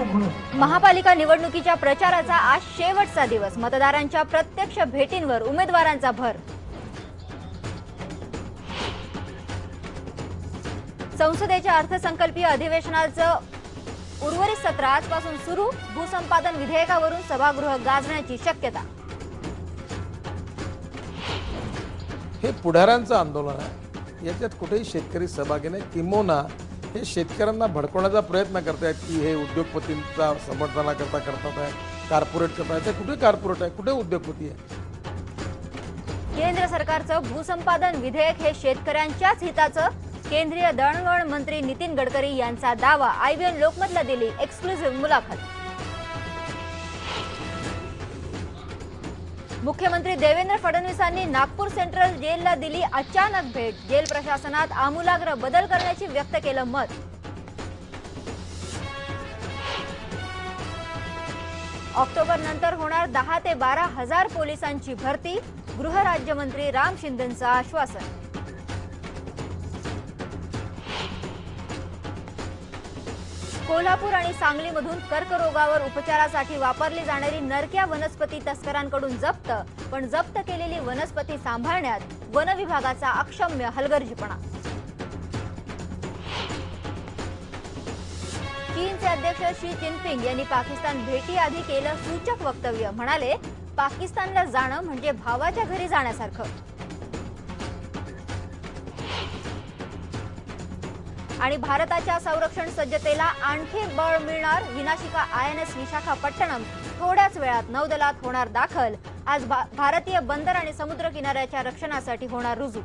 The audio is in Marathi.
महापालिका निवडणुकीच्या प्रचाराचा आज शेवटचा दिवस। मतदारांच्या प्रत्यक्ष भेटींवर उमेदवारांचा भर। संसदेच्या अर्थसंकल्पीय अधिवेशनाचं उर्वरित सत्र आजपासून सुरू। भूसंपादन विधेयकावरून सभागृह गाजण्याची शक्यता। हे पुढाऱ्यांचं आंदोलन आहे, याच्यात कुठेही शेतकरी सहभागी नाही। किंबहुना हे शेतकऱ्यांना भडकवण्याचा प्रयत्न करतायत की हे उद्योगपतींचा समर्थनाकरता करतात आहे, कॉर्पोरेट करतायत। ते कुठे कॉर्पोरेट आहे, कुठे उद्योगपती आहे? केंद्र सरकारचं भूसंपादन विधेयक हे शेतकऱ्यांच्याच हिताचं। केंद्रीय दळणवळण मंत्री नितीन गडकरी यांचा दावा। IBN लोकमतला दिली एक्सक्लुझिव्ह मुलाखत। मुख्यमंत्री देवेंद्र फडणवीसांनी नागपूर सेंट्रल जेलला दिली अचानक भेट। जेल प्रशासनात आमूलाग्र बदल करण्याची व्यक्त केलं मत। ऑक्टोबर नंतर होणार 10 ते 12 हजार पोलिसांची भरती। गृहराज्यमंत्री राम शिंदेंचं आश्वासन। कोल्हापूर आणि सांगलीमधून कर्करोगावर उपचारासाठी वापरली जाणारी नरक्या वनस्पती तस्करांकडून जप्त। पण जप्त केलेली वनस्पती सांभाळण्यात वन विभागाचा अक्षम्य हलगर्जीपणा। चीनचे अध्यक्ष शी जिनपिंग यांनी पाकिस्तान भेटीआधी केलं सूचक वक्तव्य। म्हणाले, पाकिस्तानला जाणं म्हणजे भावाच्या घरी जाण्यासारखं। आणि भारताच्या संरक्षण सज्जतेला आणखी बळ मिळणार। विनाशिका INS विशाखापट्टणम थोड्याच वेळात नौदलात होणार दाखल। आज भारतीय बंदर आणि समुद्र किनाऱ्याच्या रक्षणासाठी होणार रुजू।